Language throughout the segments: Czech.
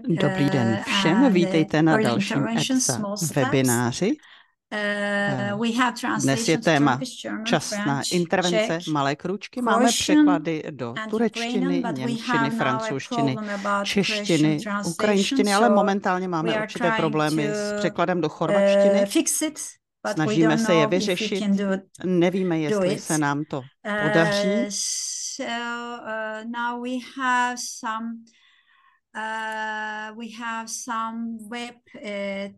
Dobrý den všem, vítejte na dalším EPSA webináři. Dnes je téma časná intervence, malé krůčky. Máme překlady do turečtiny, němčiny, francouzštiny, češtiny, ukrajinštiny, ale momentálně máme určité problémy s překladem do chorvačtiny. Snažíme se je vyřešit, nevíme, jestli se nám to podaří. We have some web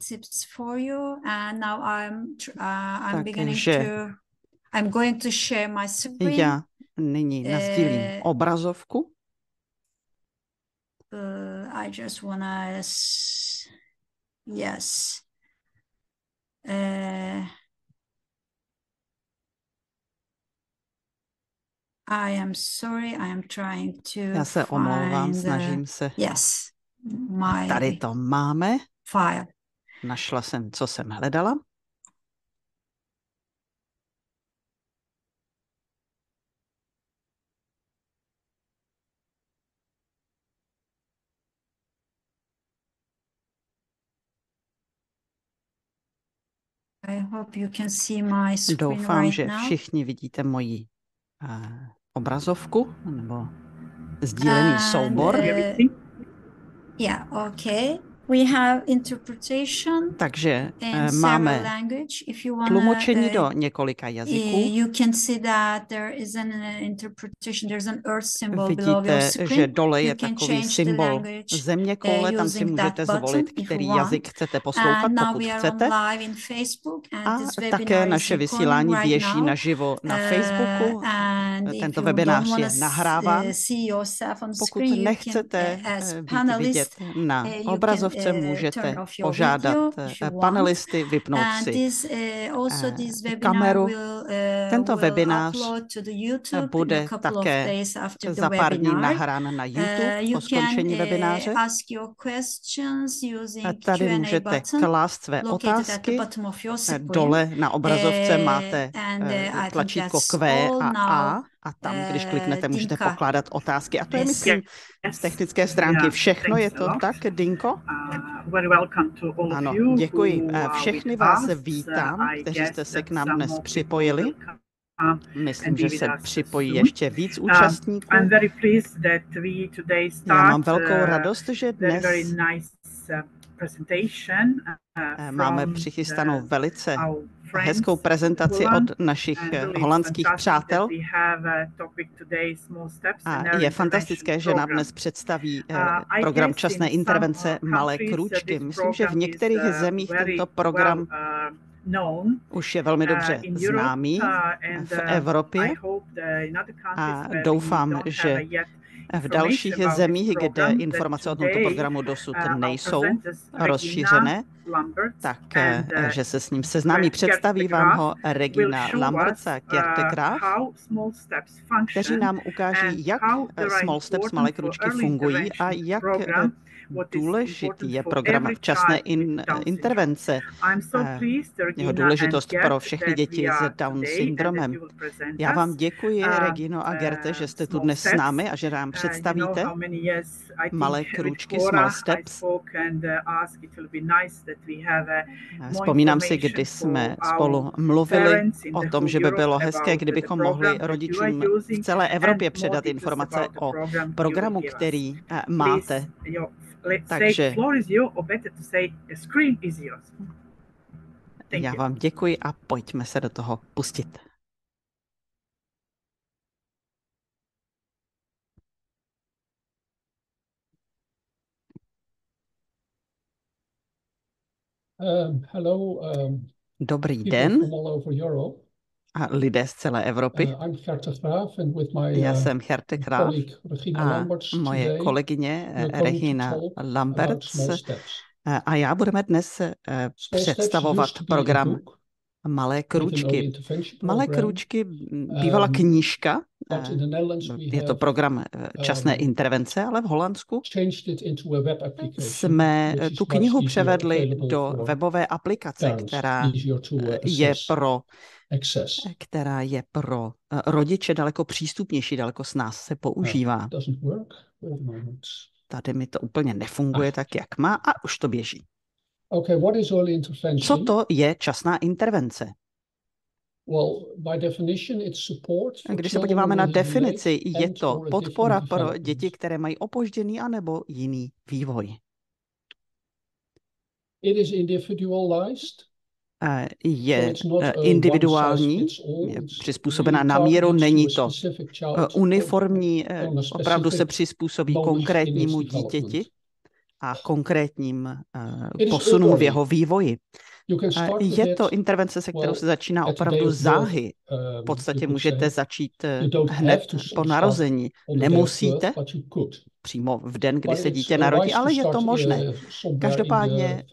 tips for you, and now I'm going to share my screen. Já nyní nasdílím obrazovku. I just wanna, yes. I am sorry, I am trying to Já se omlouvám, snažím se. Yes, tady to máme. File. Našla jsem, co jsem hledala. I hope you can see my screen. Doufám, right že now. Všichni vidíte moji obrazovku nebo sdílený soubor. Yeah, okay. We have interpretation. Takže máme tlumočení do několika jazyků. You can see that there is an interpretation. There's an earth symbol below your Vidíte, screen. že dole je takový symbol zeměkoule, tam si můžete zvolit, který jazyk chcete poslouchat, pokud chcete. A také naše vysílání běží naživo na Facebooku. Tento webinář je nahráván. Pokud nechcete být vidět na obrazovce, můžete požádat panelisty vypnout si kameru. Tento webinář bude také za pár dní nahrán na YouTube po skončení webináře. Tady můžete klást své otázky. Dole na obrazovce máte tlačítko Q a A tam, když kliknete, můžete pokládat otázky. A to je, myslím, z technické stránky všechno. Je to tak, Dinko? Ano, děkuji. Všechny vás vítám, kteří jste se k nám dnes připojili. Myslím, že se připojí ještě víc účastníků. Já mám velkou radost, že dnes máme přichystanou velice hezkou prezentaci od našich holandských přátel. A je fantastické, že nám dnes představí program časné intervence Malé krůčky. Myslím, že v některých zemích tento program už je velmi dobře známý v Evropě a doufám, že v dalších zemích, kde informace o tomto programu dosud nejsou rozšířené, tak, že se s ním seznámí. Představí vám ho Regina Lamberts a Gerte Graaf, kteří nám ukáží, jak Small Steps, malé krůčky fungují a jak důležitý je program včasné intervence, jeho důležitost pro všechny děti s Down syndromem. Já vám děkuji, Regino a Gerte, že jste tu dnes s námi a že nám představíte malé krůčky, Small Steps. Vzpomínám si, kdy jsme spolu mluvili o tom, že by bylo hezké, kdybychom mohli rodičům v celé Evropě předat informace o programu, který máte. Takže já vám děkuji a pojďme se do toho pustit. Dobrý den. A lidé z celé Evropy. Já jsem Gerte Graaf a moje kolegyně Regina Lamberts a já budeme dnes představovat program Malé krůčky. Malé krůčky bývala knížka, je to program časné intervence, ale v Holandsku jsme tu knihu převedli do webové aplikace, která je pro rodiče daleko přístupnější, daleko snáz se používá. tady mi to úplně nefunguje tak, jak má a už to běží. Okay, what is early intervention? Co to je časná intervence? Well, by definition, it's support for Když se children podíváme na with a delayed definici, je and to or a podpora different pro development. děti, které mají opožděný anebo jiný vývoj. It is individualized. Je individuální, je přizpůsobená na míru, není to uniformní, opravdu se přizpůsobí konkrétnímu dítěti a konkrétním posunům v jeho vývoji. Je to intervence, se kterou se začíná opravdu záhy. V podstatě můžete začít hned po narození. Nemusíte přímo v den, kdy se dítě narodí, ale je to možné. Každopádně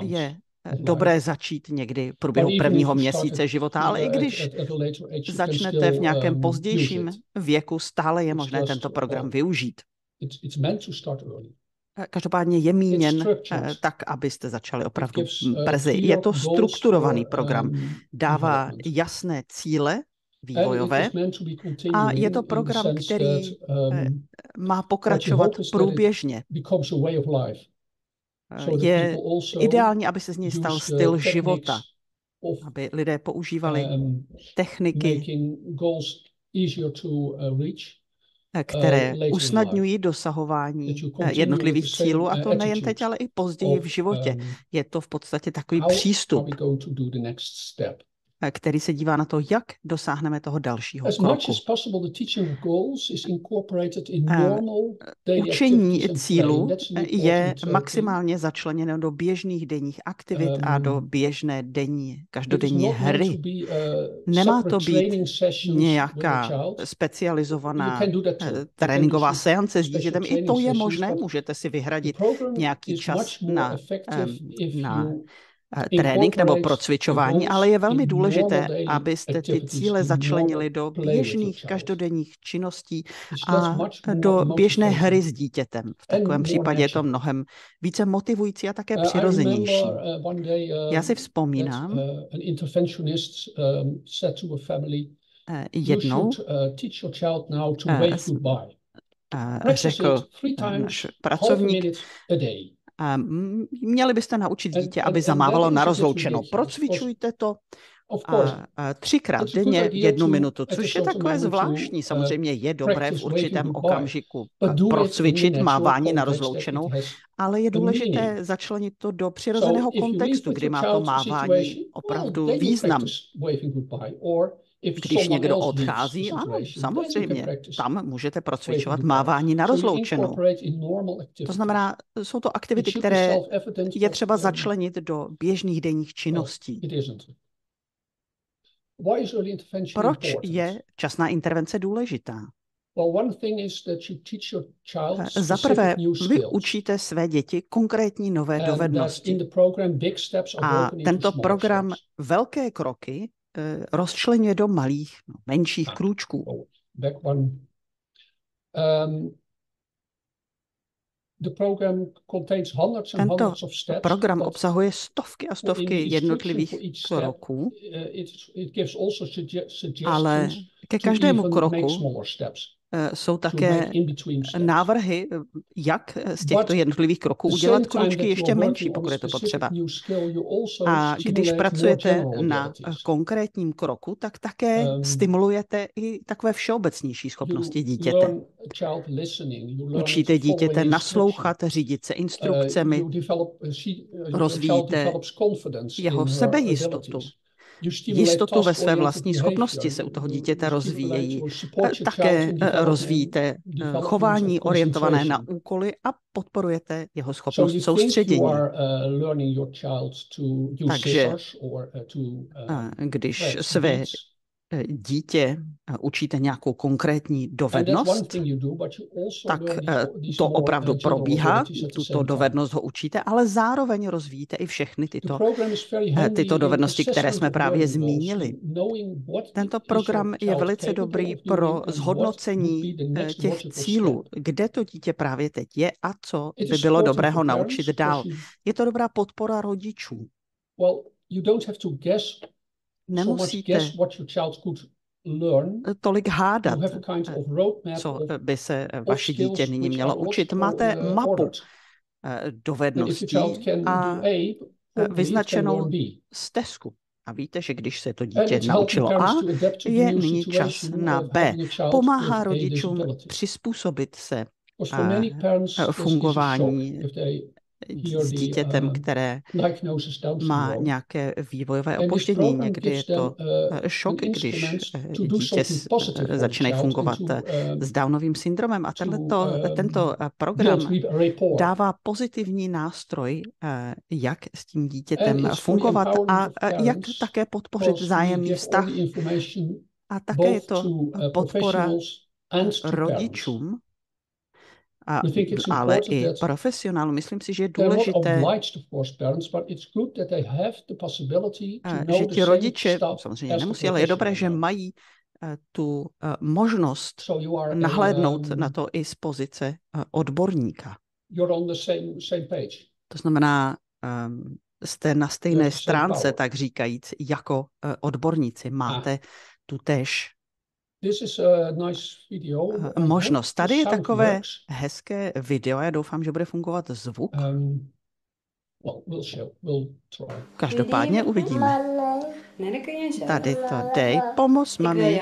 je dobré začít někdy v průběhu prvního měsíce života, ale i když začnete v nějakém pozdějším věku, stále je možné tento program využít. Každopádně je míněn tak, abyste začali opravdu brzy. Je to strukturovaný program, dává jasné cíle vývojové a je to program, který má pokračovat průběžně. Je ideální, aby se z něj stal styl života, aby lidé používali techniky, které usnadňují dosahování jednotlivých cílů, a to nejen teď, ale i později v životě. Je to v podstatě takový přístup, který se dívá na to, jak dosáhneme toho dalšího kroku. Učení cílů je maximálně začleněno do běžných denních aktivit a do běžné každodenní hry. Nemá to být nějaká specializovaná tréninková seance s dítětem. I to je možné, můžete si vyhradit nějaký čas na trénink nebo procvičování, ale je velmi důležité, abyste ty cíle začlenili do běžných každodenních činností a do běžné hry s dítětem. V takovém případě je to mnohem více motivující a také přirozenější. Já si vzpomínám, jednou řekl náš pracovník, měli byste naučit dítě, aby zamávalo na rozloučenou. Procvičujte to 3krát denně 1 minutu, což je takové zvláštní. Samozřejmě je dobré v určitém okamžiku procvičit mávání na rozloučenou, ale je důležité začlenit to do přirozeného kontextu, kdy má to mávání opravdu význam. Když někdo odchází, ano, samozřejmě, tam můžete procvičovat mávání na rozloučenou. To znamená, jsou to aktivity, které je třeba začlenit do běžných denních činností. Proč je časná intervence důležitá? Za prvé, vy učíte své děti konkrétní nové dovednosti. A tento program velké kroky rozčleňuje do malých, menších krůčků. Tento program obsahuje stovky a stovky jednotlivých kroků, ale ke každému kroku jsou také návrhy, jak z těchto jednotlivých kroků udělat krůčky ještě menší, pokud je to potřeba. A když pracujete na konkrétním kroku, tak také stimulujete i takové všeobecnější schopnosti dítěte. Učíte dítěte naslouchat, řídit se instrukcemi, rozvíjíte jeho sebejistotu. Jistotu ve své vlastní schopnosti se u toho dítěte rozvíjejí. Také rozvíjíte chování orientované na úkoly a podporujete jeho schopnost soustředění. Takže když své dítě učíte nějakou konkrétní dovednost, tak to opravdu probíhá, tuto dovednost ho učíte, ale zároveň rozvíjíte i všechny tyto dovednosti, které jsme právě zmínili. Tento program je velice dobrý pro zhodnocení těch cílů, kde to dítě právě teď je a co by bylo dobré ho naučit dál. Je to dobrá podpora rodičů. Nemusíte tolik hádat, co by se vaše dítě nyní mělo učit. Máte mapu dovedností a vyznačenou stezku. A víte, že když se to dítě naučilo A, je nyní čas na B. Pomáhá rodičům přizpůsobit se fungování s dítětem, které má nějaké vývojové opoždění. Někdy je to šok, když dítě začínají fungovat s Downovým syndromem. A tento program dává pozitivní nástroj, jak s tím dítětem fungovat a jak také podpořit vzájemný vztah. A také je to podpora rodičům, ale i profesionálům. Myslím si, že je důležité, že ti rodiče, samozřejmě nemusí, ale je dobré, že mají tu možnost nahlédnout na to i z pozice odborníka. To znamená, jste na stejné stránce, tak říkajíc, jako odborníci. Máte tutéž možnost. Tady je takové hezké video, já doufám, že bude fungovat zvuk. Každopádně uvidíme. Tady to dej, pomoz mami.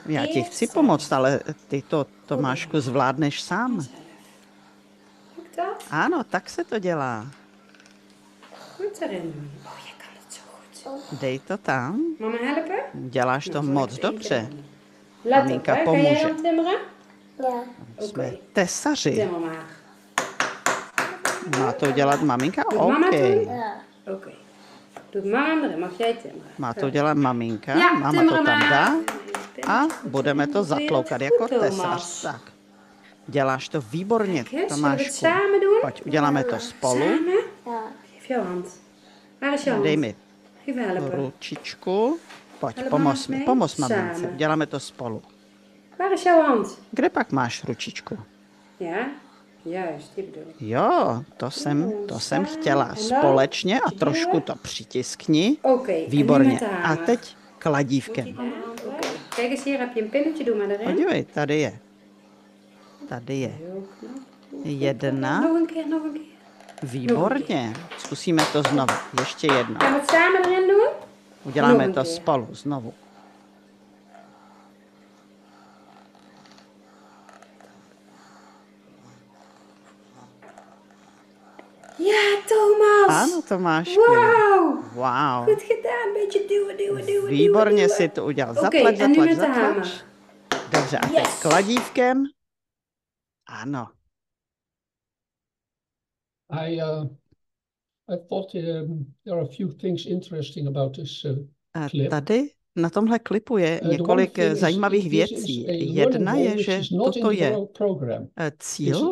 Já ti chci pomoct, ale ty to, Tomášku, zvládneš sám. Ano, tak se to dělá. Dej to tam. Děláš to moc dobře. Maminka pomůže. Jsme tesaři. Má to dělat maminka? OK. Má to dělat maminka? Máma to tam dá. A budeme to zatloukat jako tesař. Tak. Děláš to výborně, Tomášku. Pojď, uděláme to spolu. Dej mi ručičku. Pojď, pomoz mamince. Děláme to spolu. Kde pak máš ručičku? Jo, to jsem chtěla. Společně a trošku to přitiskni. Výborně. A teď kladívkem. Podívej, tady je. Jedna. Výborně. Zkusíme to znovu. Ještě jednou. Uděláme to spolu znovu. Ja, Thomas. Ano, Tomášku. Wow. Goed gedaan. Beetje duwen. Výborně si to udělal. Zaplať. Dobře, a teď kladívkem. Ano. I thought there are a few things interesting about this clip. Tady na tomhle klipu je několik zajímavých věcí. Jedna je, že toto je cíl,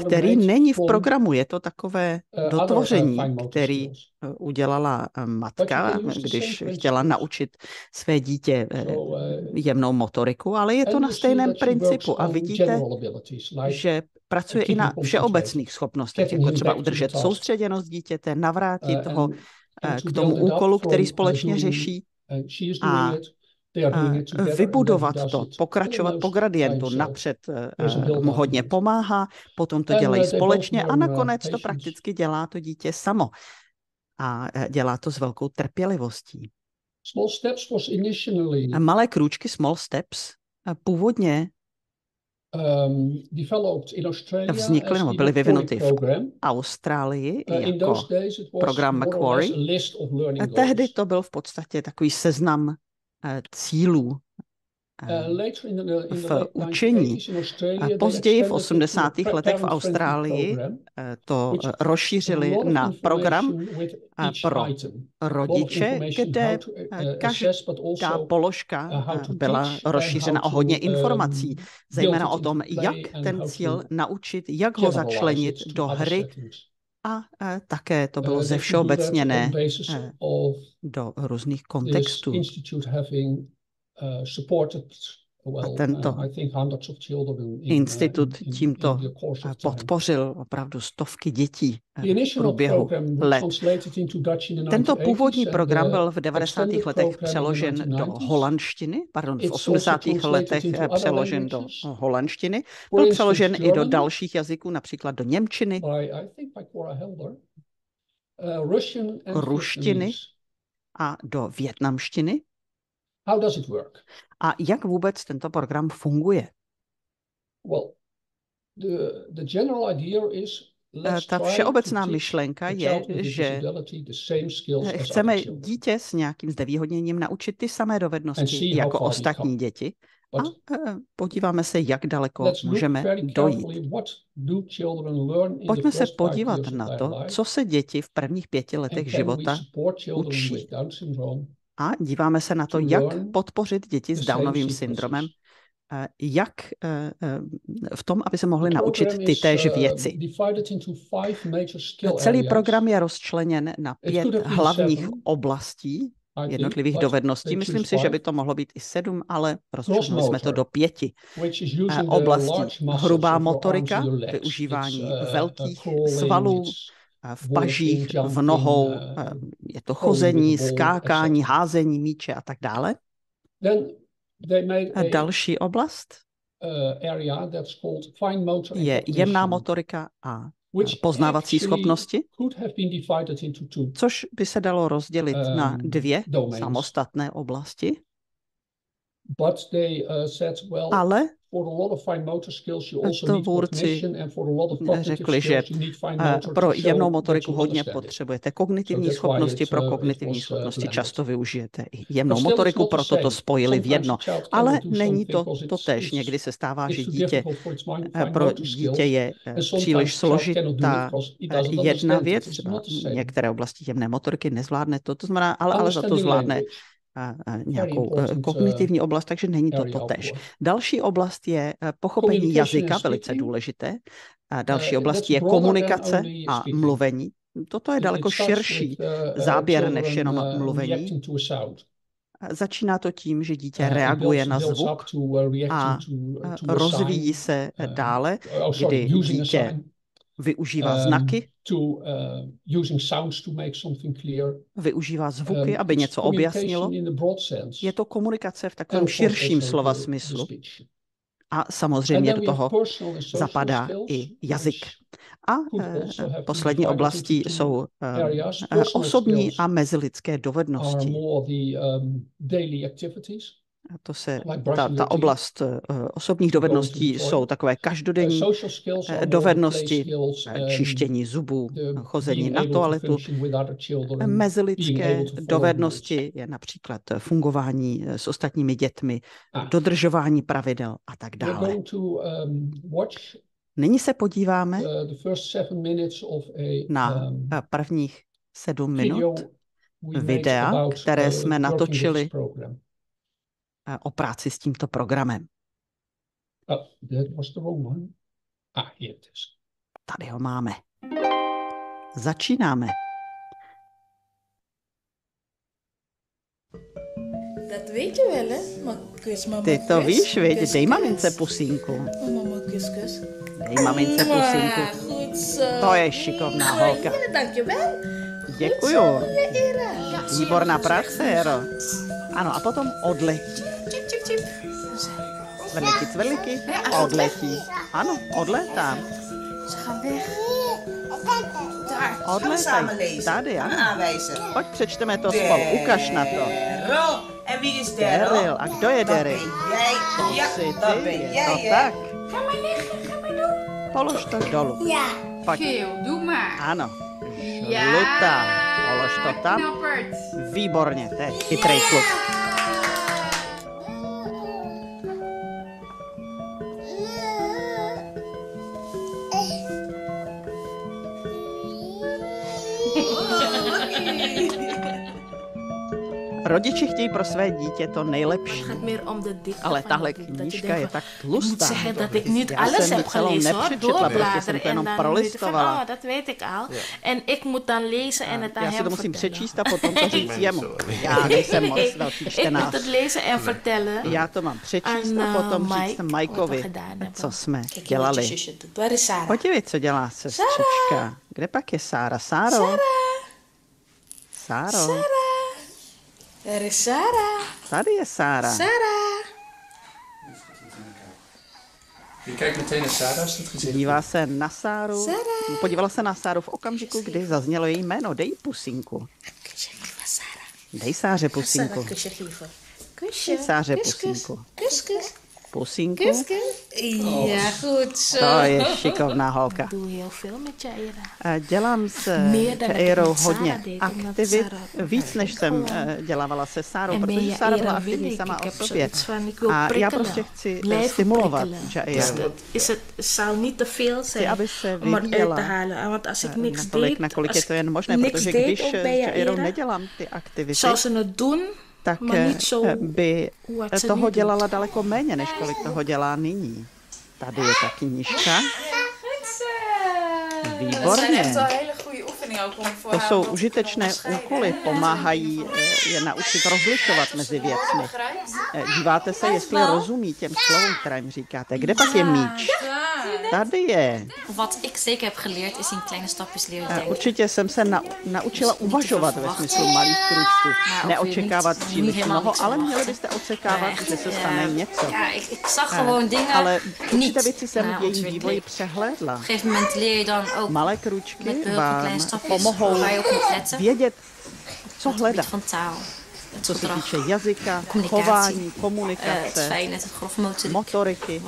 který není v programu. Je to takové dotvoření, který udělala matka, když chtěla naučit své dítě jemnou motoriku, ale je to na stejném principu. A vidíte, že pracuje i na všeobecných schopnostech, jako třeba udržet soustředěnost dítěte, navrátit ho k tomu úkolu, který společně řeší, a vybudovat to, pokračovat po gradientu. Napřed mu hodně pomáhá, potom to dělají společně a nakonec to prakticky dělá to dítě samo. A dělá to s velkou trpělivostí. Malé krůčky, small steps, původně vznikly nebo byly vyvinuty v Austrálii jako program Macquarie. Tehdy to byl v podstatě takový seznam cílů v učení. Později v 80. letech v Austrálii to rozšířili na program pro rodiče, kde každá položka byla rozšířena o hodně informací, zejména o tom, jak ten cíl naučit, jak ho začlenit do hry, a také to bylo zevšeobecněné do různých kontextů. tento institut tímto podpořil opravdu stovky dětí v průběhu let. Tento původní program byl v 90. letech přeložen do holandštiny, v 80. letech přeložen do holandštiny, byl přeložen i do dalších jazyků, například do němčiny, ruštiny a do vietnamštiny. A jak vůbec tento program funguje? Ta všeobecná myšlenka je, že chceme dítě s nějakým znevýhodněním naučit ty samé dovednosti jako ostatní děti a podíváme se, jak daleko můžeme dojít. Pojďme se podívat na to, co se děti v prvních 5 letech života učí. A díváme se na to, jak podpořit děti s Downovým syndromem, jak v tom, aby se mohli naučit ty též věci. Celý program je rozčleněn na 5 hlavních oblastí jednotlivých dovedností. Myslím si, že by to mohlo být i 7, ale rozčlenili jsme to do 5 oblastí. Hrubá motorika, využívání velkých svalů, v pažích, v nohou, je to chození, skákání, házení míče a tak dále. A další oblast je jemná motorika a poznávací schopnosti, což by se dalo rozdělit na 2 samostatné oblasti. Ale tvůrci řekli, že pro jemnou motoriku hodně potřebujete kognitivní schopnosti, pro kognitivní schopnosti často využijete i jemnou motoriku, proto to spojili v jedno. Ale není to totéž. Někdy se stává, že pro dítě je příliš složitá jedna věc, třeba některé oblasti jemné motoriky nezvládne to znamená, ale za to zvládne nějakou kognitivní oblast, takže není to totéž. Další oblast je pochopení jazyka, velice důležité. Další oblast je komunikace a mluvení. Toto je daleko širší záběr než jenom mluvení. Začíná to tím, že dítě reaguje na zvuk a rozvíjí se dále, kdy dítě využívá znaky, využívá zvuky, aby něco objasnilo. Je to komunikace v takovém širším slova smyslu. A samozřejmě do toho zapadá i jazyk. A poslední oblasti jsou osobní a mezilidské dovednosti. Ta oblast osobních dovedností jsou takové každodenní dovednosti, čištění zubů, chození na toaletu. Mezilidské dovednosti je například fungování s ostatními dětmi, dodržování pravidel a tak dále. Nyní se podíváme na prvních 7 minut videa, které jsme natočili o práci s tímto programem. Tady ho máme. Začínáme. Ty to víš, viď? Dej mamince pusínku. Dej mamince pusínku. To je šikovná holka. Děkuju. Výborná práce, Jero. Ano, a potom odletí. Cvrliky, cvrliky, odletí. Ano, odlétám. Odlétaj. Tady, ano. Pojď přečteme to spolu. Ukaž na to. Daryl. A kdo je Daryl? To jsi ty, je to tak. Polož to dolů. Pojď. Ano. Žlutá. Polož to tam. Výborně, to je chytrej kluk. Rodiče chtějí pro své dítě to nejlepší, ale tahle knížka je tak tlustá. Já jsem ji celou nepřečetla, prostě jsem to jenom prolistovala. Já si to musím přečíst a potom to říct jemu. Já nejsem moc velký čtenář. Já to mám přečíst a potom říct Majkovi, co jsme dělali. Podívej, co dělá sestřička. Kde pak je Sára? Sáro? Sáro? Er is Sarah. Tady je Sára. Sarah. Dívá se na Sáru. Podívala se na Sáru v okamžiku, kdy zaznělo její jméno. Dej pusinku. Dej Sáře pusinku. Dej Sáře pusinku. Pusinku. Ja, goed zo. To je šikovná holka. Dělám s Jairou hodně aktivit, víc než jsem dělávala se Sárou, protože Sára byla aktivní sama o sobě. A já prostě chci stimulovat Jairu. Chci, aby se vyvíjela natolik, nakolik je to jen možné, protože když s Jairou nedělám ty aktivity, tak by toho dělala daleko méně, než kolik toho dělá nyní. Tady je ta knížka. Výborně. To jsou užitečné úkoly, pomáhají je naučit rozlišovat mezi věcmi. Díváte se, jestli rozumí těm slovům, které jim říkáte. Kde pak je míč? Tady je. Určitě jsem se naučila uvažovat ve smyslu malých krůčků. Neočekávat příliš mnoho, ale měli byste očekávat, že se stane něco. Ale určité věci jsem v jejím vývoji přehlédla. Malé krůčky vám pomohou vědět, co hledat. Co se týče jazyka, chování, komunikace, motoriky.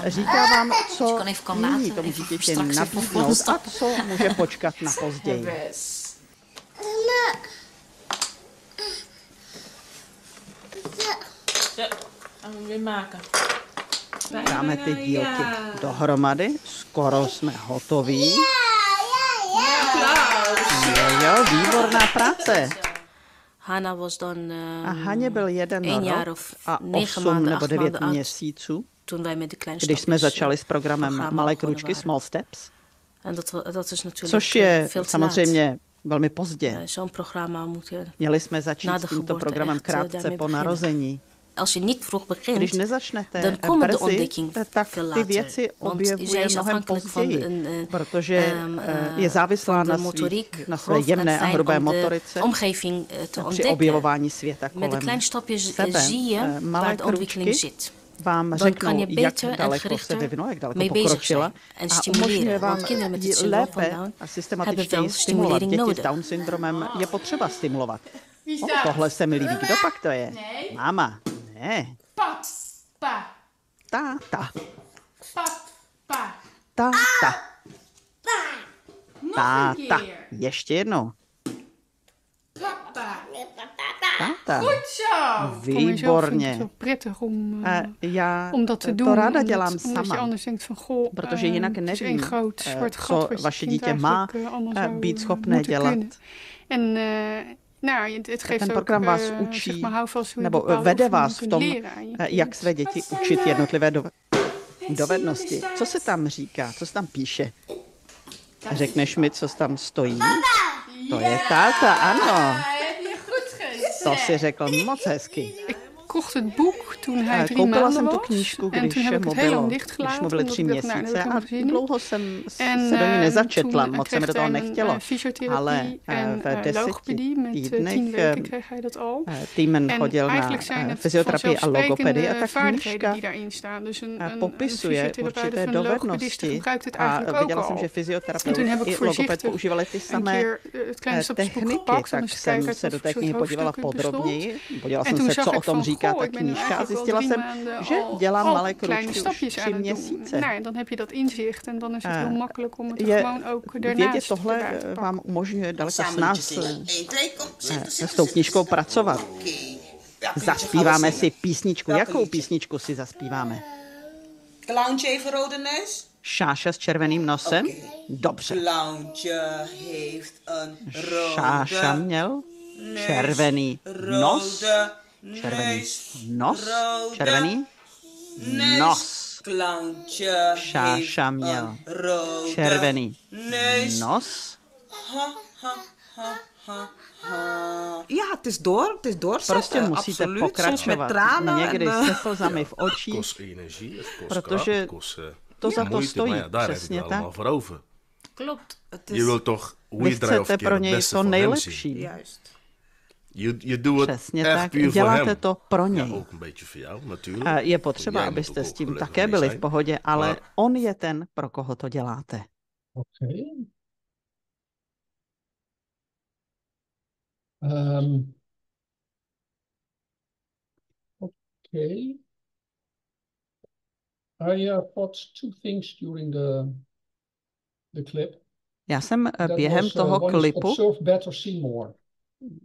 Říká vám, co nyní tomu dítěti nabídnout a co může počkat na později. Dáme ty dílky dohromady, skoro jsme hotoví. Jo, výborná práce. A Haně byl 1 rok a 8 nebo 9 měsíců, když jsme začali s programem Malé krůčky, Small Steps, což je samozřejmě velmi pozdě. Měli jsme začít s tímto programem krátce po narození. Když nezačnete brzy, tak ty věci objevuje mnohem později, protože je závislá na své jemné a hrubé motorice při objevování světa kolem sebe. Malé kručky vám řeknou, jak daleko se vyvinula, jak daleko pokročila a umožňuje vám lépe a systematičtěji stimulovat. Děti s Down syndromem je potřeba stimulovat. Tohle se mi líbí. Kdo pak to je? Máma. Ne. Táta. Táta. Táta. Ještě jednou. Táta. Výborně. Já to ráda dělám sama, protože jinak nevím, co vaše dítě má být schopné dělat. Ten program vás učí, nebo vede vás v tom, jak své děti učit jednotlivé dovednosti. Co se tam říká, co se tam píše? Řekneš mi, co tam stojí? To je táta, ano. To si řekl moc hezky. Koupila jsem tu knížku, když mu byly 3 měsíce a dlouho jsem se do ní nezačetla, moc se mi do toho nechtělo, ale v 10 týdnech Týmen chodil na fyzioterapii a logopedii a ta knížka popisuje určité dovednosti a viděla jsem, že fyzioterapeut i logoped používali ty samé techniky, tak jsem se do té knihy podívala podrobněji, podívala jsem se, co o tom říká ta knížka a zjistila jsem, že dělám malé kručky už 3 měsíce. Vědět tohle vám umožňuje daleko s tou knížkou pracovat. Zaspíváme si písničku. Jakou písničku si zaspíváme? Clowntje even rode neus? Šáša s červeným nosem? Dobře. Clowntje heeft een rode Šáša měl červený nos, červený nos, červený nos. Šáša měl červený nos. Ja, het is doorzetten. Prostě musíte Absoluut. Soms met pokračovat. tranen. Někdy se slzami v očích, Kost energie, het kost protože kracht, het kost to za to moeite, stojí. maar ja, daar heb je Přesně het allemaal tak. voor over. Klopt. Het Je is wilt toch, hoe Vy je draait of chcete pro keer, het něj beste to voor hem zien. nejlepší. juist. Je doet het Přesně echt tak. puur voor Děláte hem. to pro Ja, něj. ook een beetje voor jou, natuurlijk. A je potřeba, Jij moet abyste ook s tím gelukkig také mee byli v zijn. pohodě, ale Maar on je ten, pro koho to děláte. Okay. Okay. I thought two things during the clip. Já jsem That během was, toho one is klipu, observe better, see more.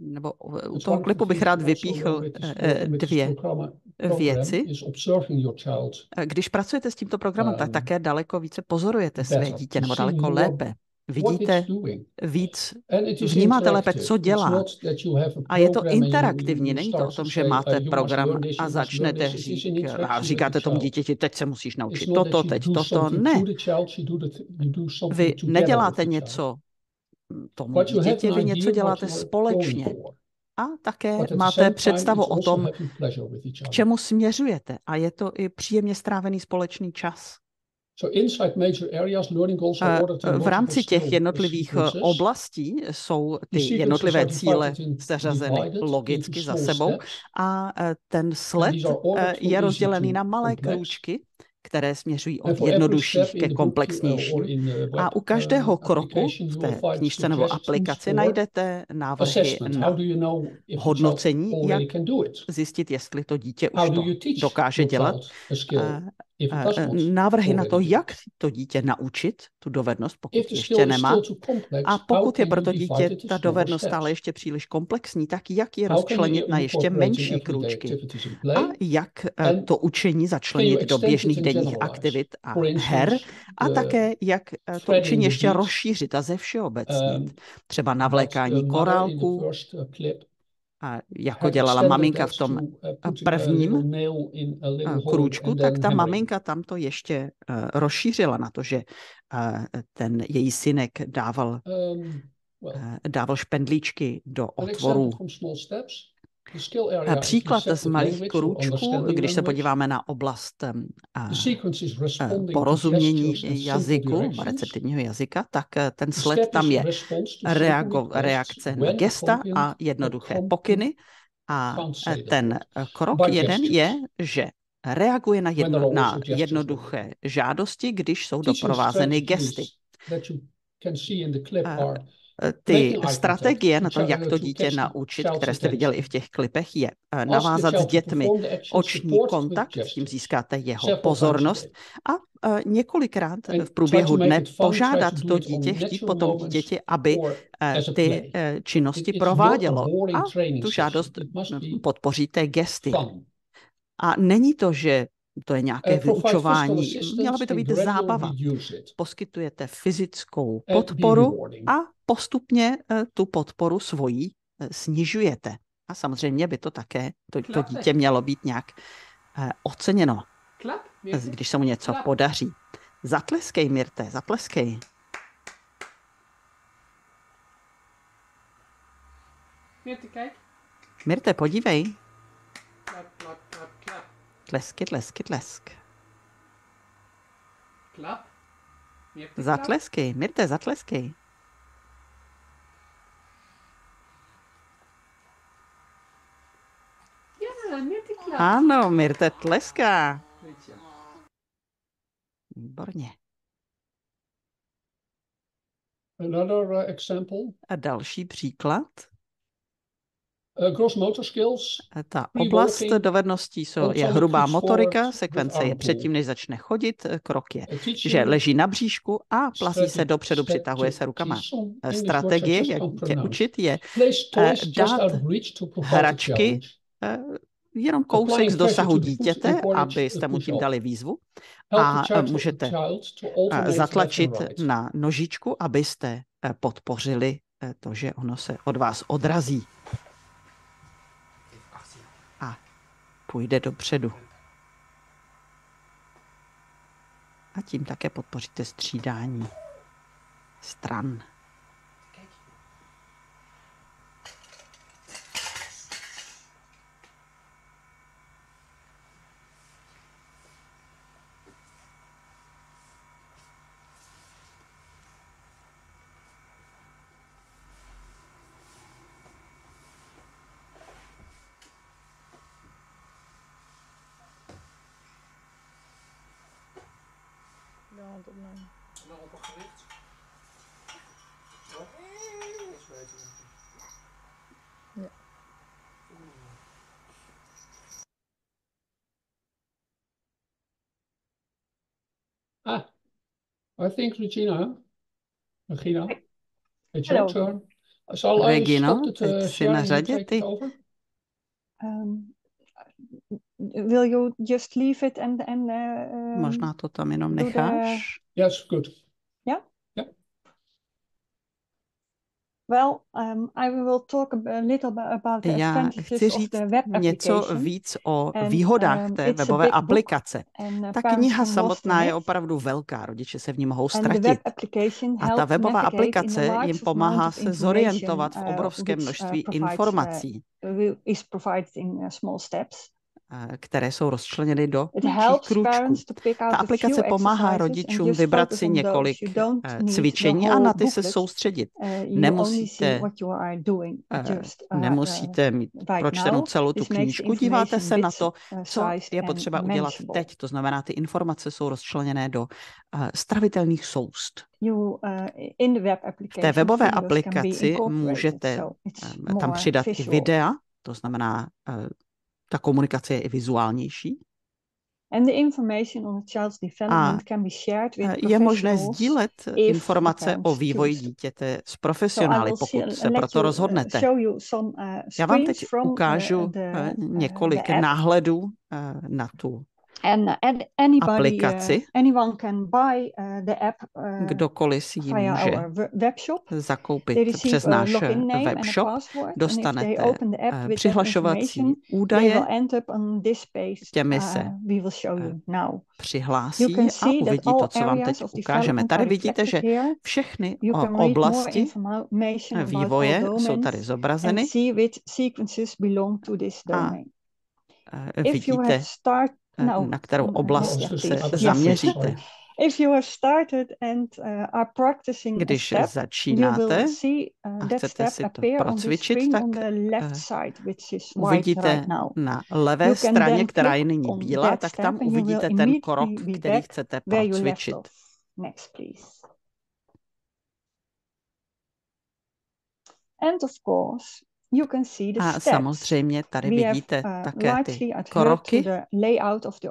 nebo u It's toho one klipu bych thing rád also vypíchl with this program, with this dvě program věci. is observing your child Když pracujete s tímto programem, tak také daleko více pozorujete své better, dítě, to nebo see daleko more lépe. what Vidíte it's doing. víc, And it is vnímáte lépe, interactive. co It's dělá. not that you have a A je to program and interaktivní, you není to start o tom, to že say, máte you must program learn this, a you must learn začnete this. It is an a interaction with říkáte the tomu child. dítěti, teď se musíš It's naučit not that toto, you teď do toto. something Ne, to the child, you do something vy together neděláte with the child. něco tomu But you have dítěti, an vy idea něco what děláte you are společně. going for. A také But at the máte same time, představu it's o also tom, having pleasure with each k other. čemu směřujete. A je to i příjemně strávený společný čas. So inside major areas, learning goals are ordered in V multiple rámci těch skill jednotlivých sequences. oblastí jsou ty These sequences jednotlivé are cíle divided seřazeny into logicky za small sebou steps. a ten sled these are ordered from je easy rozdělený to na malé complex. krůčky, které směřují And od for every jednodušších step in ke the book or komplexnějším. in the web A u každého kroku application, v you will té find knížce nebo suggestions aplikaci for najdete návrhy assessment. How na do you know if the child hodnocení, already jak can do it? zjistit, jestli to dítě How už do to you teach dokáže your dělat. child a skill if it does not Návrhy na to, already do jak it? to dítě naučit, tu dovednost, pokud If the ještě skill is nemá. still too complex, A how pokud je can pro you to divide dítě it into ta smaller dovednost steps? stále ještě příliš komplexní, tak jak ji How can you rozčlenit na ještě incorporate in menší everyday krůčky? activities in A play? jak And to učení can you začlenit do extend it běžných and denních generalize? aktivit a For her? instance, A the také, jak to threading učení the ještě bead, rozšířit a zevšeobecnit. Třeba that the navlékání mother in the korálků, first clip a jako had dělala extended maminka that v tom to putting a prvním little nail in a little hole krůčku, and tak then ta hammering. maminka tam to ještě rozšířila na to, že ten její synek dával špendlíčky do An otvorů. example from small steps. The skill area is Příklad z receptive malých language or krůčků, understanding když se language. podíváme na oblast The sequence is responding to porozumění gestures and simple jazyku, directions. receptivního jazyka, tak ten The sled step tam is je response to simple requests reakce na when gesta a appropriate, jednoduché pokyny. A can't say that ten word. krok By jeden gestures. je, že reaguje na, When there are na also gestures jednoduché žádosti, když jsou Teaching doprovázeny gesty. strategies that you can see in the clip are Ty making eye strategie na to, contact, jak to to dítě catch the naučit, child's které jste viděli i attention. v těch klipech, je Ask the navázat s child to dětmi perform the action oční supported with kontakt, tím gestures získáte jeho several times a pozornost day. a několikrát And v průběhu try to make dne it fun, try požádat to do to it on dítě, chtít natural po tom moments dítěti, aby or as a ty play. činnosti It's provádělo. not a boring A training tu session. žádost It must be podpoříte gesty. fun. A není to, že to je nějaké Provide physical vyučování, assistance měla by to and být gradually zábava. reduce it. Poskytujete fyzickou And be podporu rewarding. a postupně tu podporu svojí snižujete. A samozřejmě by to také, to dítě mělo být nějak oceněno, když se mu něco podaří. Zatleskej, Mirte, zatleskej. Mirte, kijk. Mirte, podívej. Klap, klap, klap, klap. Tlesky, tlesky, tlesk. Klap. Mirte, klap. Zatleskej, Mirte, zatleskej. Ja, Mirte, klap. Ano, Mirte tleská. Weet je. Výborně. Another example. A další příklad. Gross motor skills. Ta Free oblast walking, dovedností je automatic hrubá push motorika, forward sekvence with je arm předtím, pull. než začne chodit, krok je, Teaching že leží na bříšku a plasí se dopředu, strategy- přitahuje se rukama. some English words I Strategie, just jak can't dítě pronounce. učit, je Place toys just dát out of reach to provide a hračky challenge. jenom kousek Applying z dosahu pressure to the foot dítěte, encourage abyste mu push tím off. dali výzvu Help a the child můžete to alternate zatlačit left and right. na nožičku, abyste podpořili to, že ono se od vás odrazí. půjde dopředu. A tím také podpoříte střídání stran. I think Regina, it's your turn. Zal Regino, stop teď het jsi na sharing and řadě, take ty. it over? Will you just leave it and Možná to tam jenom do necháš. Yes, good. Yeah? Yeah. Well, I will talk a little about the Já advantages chci of říct the web něco application. víc o And, výhodách té it's a webové big book, aplikace. and Ta parents kniha can lost samotná in je it. opravdu velká, rodiče se v ní mohou And the web ztratit. application A ta helps webová navigate in aplikace a large jim amount pomáhá of se information, zorientovat v obrovském which, množství provides, informací, is provided in small steps. které jsou rozčleněny do It menších helps krůčků. parents to pick out Ta a few aplikace pomáhá exercises and rodičům just vybrat focus si on those. několik You don't need the cvičení a whole na ty se booklet. soustředit. You only see Nemusíte, what you are doing just nemusíte mít right pročtenou now. celou tu This makes the knížku, díváte se na information to, co bit-sized je and potřeba udělat manageable. teď. To znamená, ty informace jsou rozčleněné do stravitelných soust. In the web V té application, webové videos can be aplikaci incorporated, můžete so it's tam more přidat i visual. videa, to znamená, ta komunikace je i vizuálnější. And the information on a child's development can be shared with Je možné professionals sdílet if the informace parents o vývoji choose. dítěte s So I profesionály, will pokud se let proto you rozhodnete. show you some Já vám screens teď from ukážu několik the app. náhledů na tu And aplikaci. anyone can buy the app Kdokoliv si ji via může our webshop. zakoupit They receive přes a náš login name and a webshop. password. And if they Dostanete open the app with that přihlašovací information, they údaje, will end up on this page těmi se we will show you now. You přihlásí can a see that uvidí all to, co vám areas teď of ukážeme. development Tady are vidíte, že reflected here. všechny You can read more oblasti information about all vývoje jsou domains tady and zobrazeny see which sequences belong to this domain. If you have vidíte, na kterou oblast yes, se please. zaměříte. If you have started and are practicing a Když step, you začínáte will see a that chcete step si to appear on the procvičit, screen tak on the left side, which is white uvidíte right now. na levé You can straně, then která je click nyní on bílá, that tak step tam and you will uvidíte ten immediately krok, be který back chcete where you left procvičit. off. Next, please. And of course, you can see the A steps. samozřejmě tady We vidíte have také largely ty adhered to kroky. the layout of the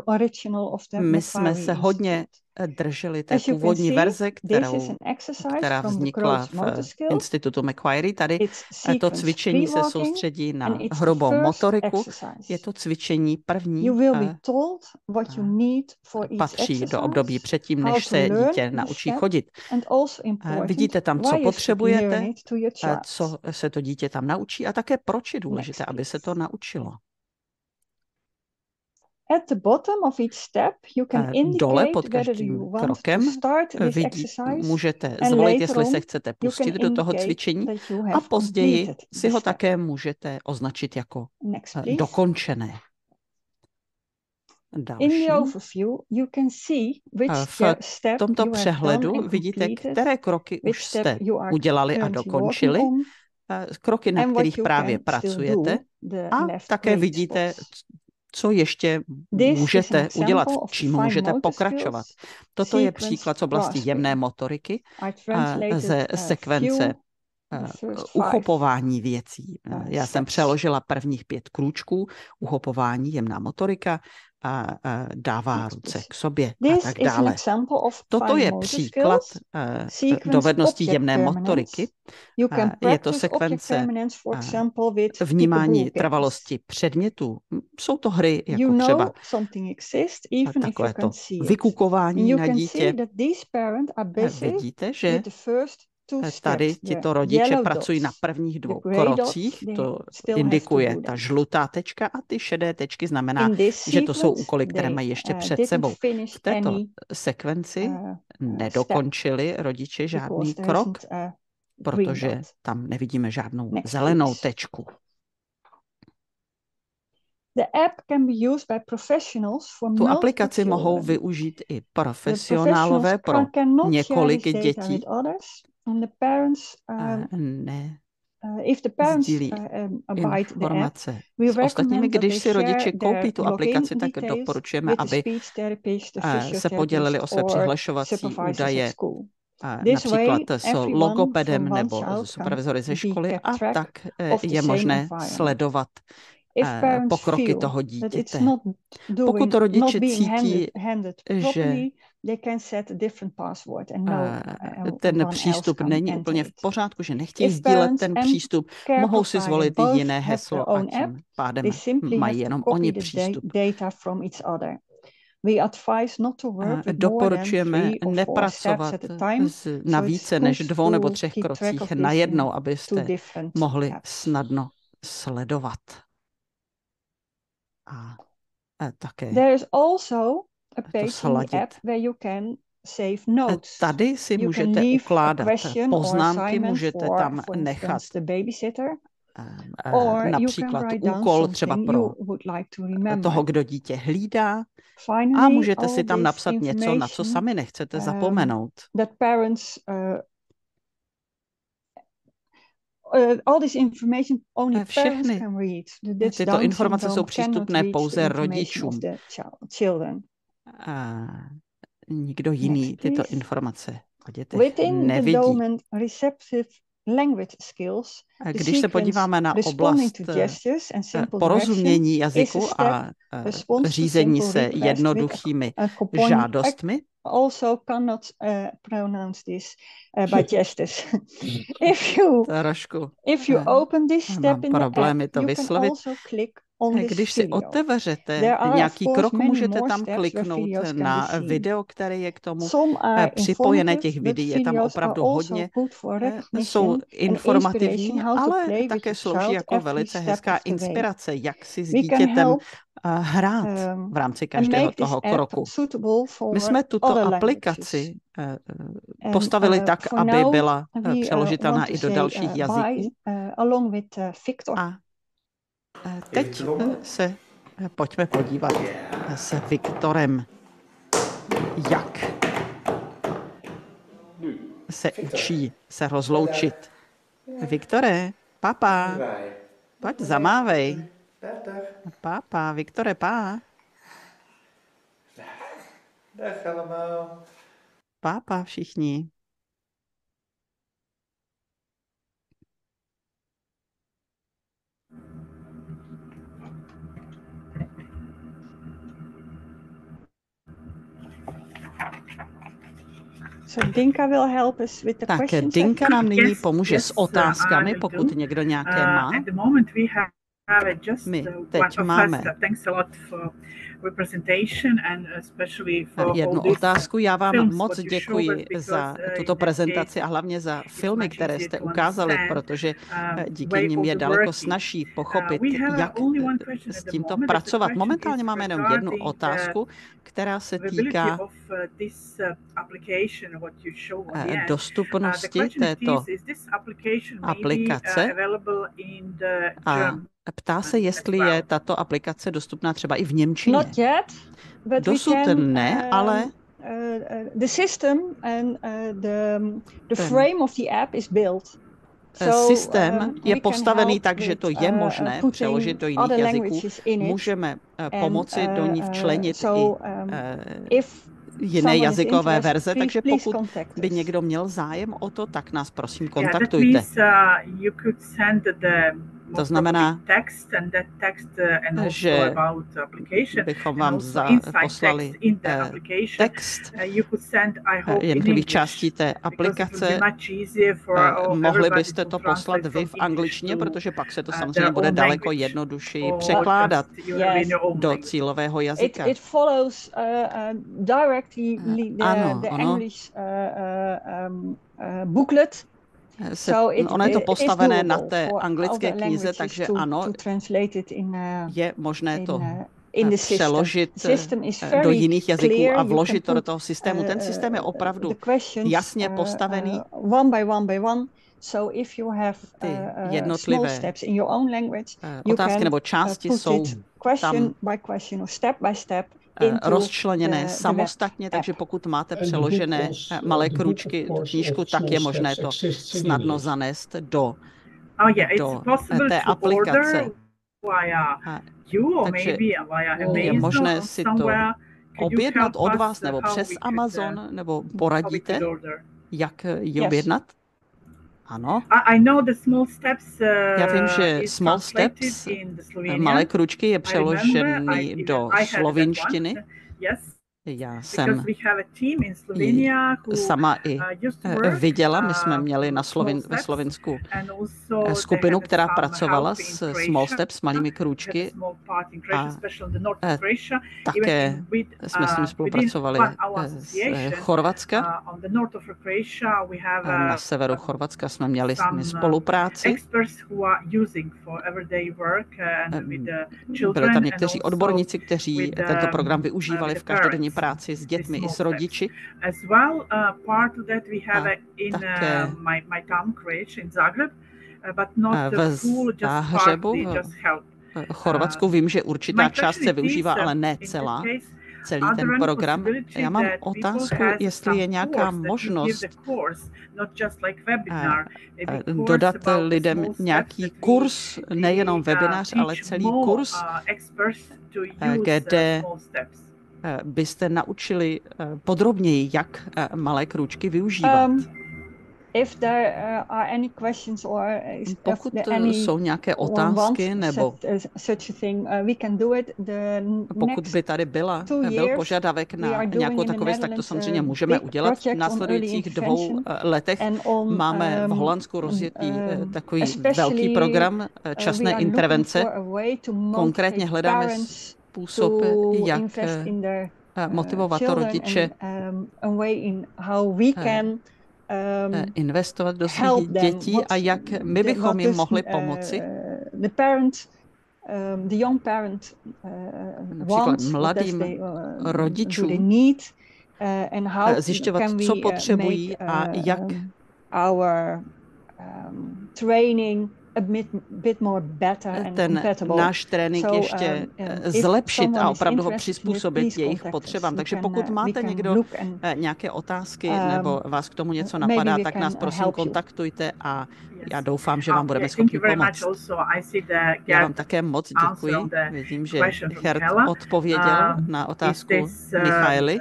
original of the My jsme Macquarie se hodně Institute. drželi té As you can původní see, verze, this is an exercise která from the vznikla Gross v Motor Skills. institutu Macquarie. Tady It's to sequence cvičení se pre-walking soustředí na and it's the hrubou first motoriku. exercise. Je to cvičení první, You will be told what you need for each patří exercise, do období předtím, how než to se learn dítě the naučí step, chodit. and also important, Vidíte tam, co why you should potřebujete, learn it to your child. co se to dítě tam naučí a také proč je důležité, Next, aby se to naučilo. At the bottom of each step, you can Dole indicate pod whether každým you want krokem to start this exercise můžete and zvolit, later jestli se on chcete you pustit can do toho indicate cvičení that you a have později completed si the ho step. také můžete označit jako Next, please. dokončené. Další. In the overview, you can see which step V tomto you have přehledu done and vidíte, completed, které kroky which už step jste you are udělali a currently dokončili, working on, kroky, na and what kterých you právě can still pracujete, do, the a left také grey vidíte, spots. co ještě This is an můžete udělat, example of čím fine můžete motor pokračovat. skills, Toto je sequenced příklad z oblasti grasping. jemné motoriky I translated ze sekvence the first uchopování věcí. Já jsem steps. přeložila prvních 5 krůčků, uchopování, jemná motorika, dává ruce k sobě a This tak is an dále. example of Toto fine je motor příklad skills, sequence dovedností object jemné permanence. motoriky. You can Je to practice object sekvence permanence, for example, with vnímání peekaboo games. trvalosti předmětů. Jsou to hry You jako know třeba something exists, even if you takové to can see it. And vykukování you na can dítě. see that these parents are busy Vidíte, že with the first Tady tito rodiče pracují na prvních 2 krocích, to indikuje ta žlutá tečka a ty šedé tečky znamená, že to jsou úkoly, které mají ještě před sebou. V této sekvenci nedokončili rodiče žádný krok, protože tam nevidíme žádnou zelenou tečku. Tu aplikaci mohou využít i profesionálové pro několik dětí. Sdílí informace s ostatními. Když si rodiče koupí tu aplikaci, tak doporučujeme, aby se podělili o své přihlašovací údaje, například s logopedem nebo supervizory ze školy, a tak je možné sledovat pokroky toho dítěte. Pokud rodiče cítí, že ten přístup není úplně v pořádku, že nechtějí sdílet ten přístup, mohou si zvolit jiné heslo a tím pádem mají jenom oni přístup. Doporučujeme nepracovat na více než 2 nebo 3 krocích najednou, abyste mohli snadno sledovat. A také to sladit. Tady si můžete ukládat poznámky, můžete tam nechat například úkol třeba pro toho, kdo dítě hlídá, a můžete si tam napsat něco, na co sami nechcete zapomenout. Všechny tyto informace jsou přístupné pouze rodičům. Nikdo jiný tyto informace o dětech nevidí. Když se podíváme na oblast porozumění jazyku a řízení se jednoduchými žádostmi, trošku mám problémy to vyslovit. Když si otevřete nějaký krok, můžete tam kliknout na video, které je k tomu připojené. Těch videí je tam opravdu hodně. Jsou informativní, ale také slouží jako velice hezká inspirace, jak si s dítětem hrát v rámci každého toho kroku. My jsme tuto aplikaci postavili tak, aby byla přeložitelná i do dalších jazyků. A teď se pojďme podívat s Viktorem, jak se učí se rozloučit. Viktore, papa, pojď zamávej. Papa, Viktore, pá. Papa všichni. Tak Dinka nám nyní pomůže s otázkami, pokud někdo nějaké má. My teď máme jednu otázku. Já vám moc děkuji za tuto prezentaci a hlavně za filmy, které jste ukázali, protože díky nim je daleko snazší pochopit, jak s tímto pracovat. Momentálně máme jenom jednu otázku, která se týká dostupnosti této aplikace. A ptá se, jestli je tato aplikace dostupná třeba i v němčině. Dosud ne, ale systém je postavený tak, že to je možné přeložit do jiných jazyků. Můžeme pomoci do ní včlenit i jiné jazykové verze, takže pokud by někdo měl zájem o to, tak nás prosím kontaktujte. To znamená, že bychom vám poslali text jednotlivých částí té aplikace. Mohli byste to poslat vy v angličtině, protože pak se to samozřejmě bude daleko jednodušeji překládat do cílového jazyka. Ano, ono ono je to postavené na té anglické knize, takže ano, je možné to přeložit do jiných jazyků a vložit to do toho systému. Ten systém je opravdu jasně postavený. Ty jednotlivé otázky nebo části jsou tam rozčleněné samostatně, takže pokud máte přeložené malé krůčky knížku, tak je možné to snadno zanést do té aplikace. Takže je možné si to objednat od vás nebo přes Amazon, nebo poradíte, jak ji objednat? Ano. Já vím, že Small Steps, malé kručky, je přeložený do slovinštiny. Já jsem sama i viděla, my jsme měli ve Slovinsku skupinu, která pracovala s Small Steps, s malými krůčky a také jsme s ním spolupracovali z Chorvatska. Na severu Chorvatska jsme měli spolupráci. Byli tam někteří odborníci, kteří tento program využívali v každodenní práci s dětmi i s rodiči. V Záhřebu, v Chorvatsku vím, že určitá část se využívá, ale ne celý ten program. Já mám otázku, jestli je nějaká možnost dodat lidem nějaký kurz, nejenom webinář, ale celý kurz, kde byste naučili podrobněji, jak malé krůčky využívat. Pokud jsou nějaké otázky, nebo pokud by tady byl požadavek na nějakou takovou věc, tak to samozřejmě můžeme udělat. V následujících 2 letech máme v Holandsku rozjetý takový velký program časné intervence. Konkrétně hledáme způsob, jak motivovat rodiče investovat do svých dětí a jak my bychom jim mohli pomoci. Například mladým rodičům zjišťovat, co potřebují a jak ten náš trénink ještě zlepšit a opravdu ho přizpůsobit jejich potřebám. Takže pokud máte někdo nějaké otázky nebo vás k tomu něco napadá, tak nás prosím kontaktujte a já doufám, že vám budeme schopni pomoct. Já vám také moc děkuji. Vidím, že Gert odpověděl na otázku Michaely.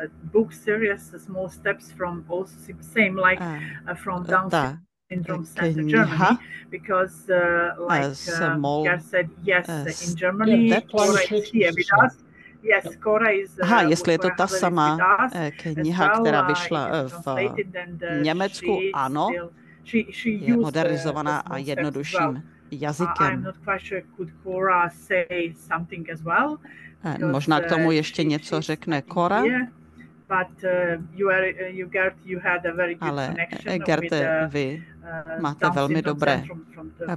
Kniha Small jestli je to ta samá kniha, která vyšla v Německu, ano, je modernizovaná a jednodušším jazykem. Možná k tomu ještě něco řekne Cora. Ale Gerte, vy máte velmi dobré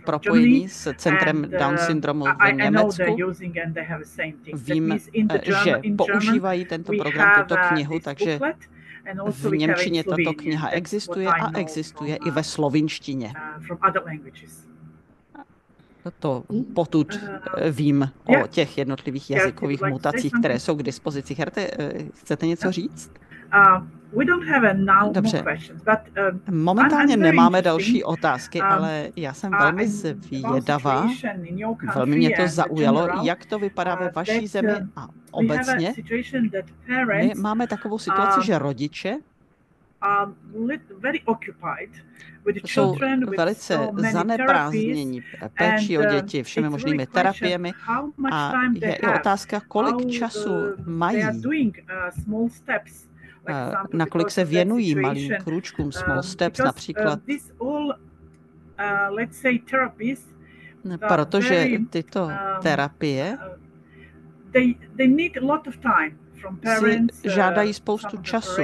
propojení s centrem Down syndromu v Německu. Vím, že používají tento program, tuto knihu, takže v němčině tato kniha existuje a existuje i ve slovinštině. To potud vím o těch jednotlivých jazykových mutacích, které jsou k dispozici. Herte, chcete něco říct? Dobře. Momentálně nemáme další otázky, ale já jsem velmi zvědavá. Velmi mě to zaujalo, jak to vypadá ve vaší zemi a obecně. My máme takovou situaci, že rodiče jsou velice zaneprázdnění péčí o děti všemi možnými terapiemi a je i otázka, kolik času mají, nakolik se věnují malým krůčkům, Small Steps například. Protože tyto terapie si žádají spoustu času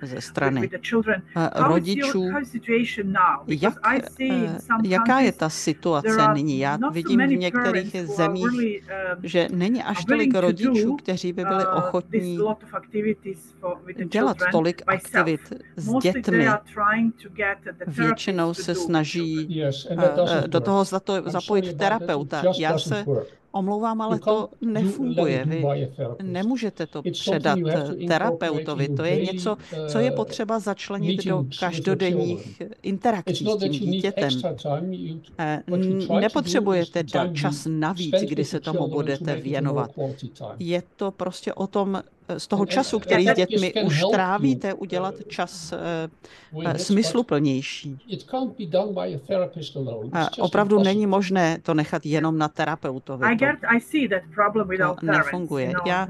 ze strany rodičů. Jaká je ta situace nyní? Já vidím v některých zemích, že není až tolik rodičů, kteří by byli ochotní dělat tolik aktivit s dětmi. Většinou se snaží do toho zapojit terapeuta. Já se omlouvám, ale to nefunguje. Vy nemůžete to předat terapeutovi. To je něco, co je potřeba začlenit do každodenních interakcí s tím dítětem. Nepotřebujete dát čas navíc, kdy se tomu budete věnovat. Je to prostě o tom, z toho času, který s dětmi už trávíte, udělat čas smysluplnější. Opravdu není možné to nechat jenom na terapeutovi. To nefunguje. Já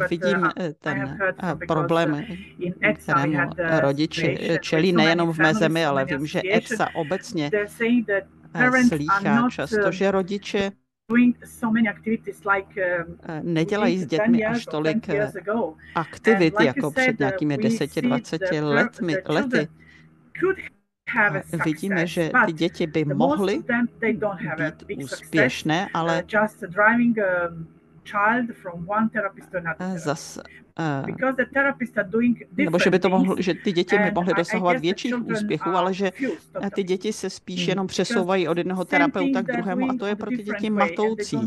vidím ten problém, kterému rodiče čelí nejenom v mé zemi, ale vím, že ETSA obecně slýchá často, že rodiče nedělají s dětmi až tolik aktivit, jako před nějakými 10-20 lety. Vidíme, že ty děti by mohly být úspěšné, ale nebo že by to mohlo, že ty děti by mohly dosahovat větších úspěchů, ale že ty děti se spíš jenom přesouvají od jednoho terapeuta k druhému a to je pro ty děti matoucí,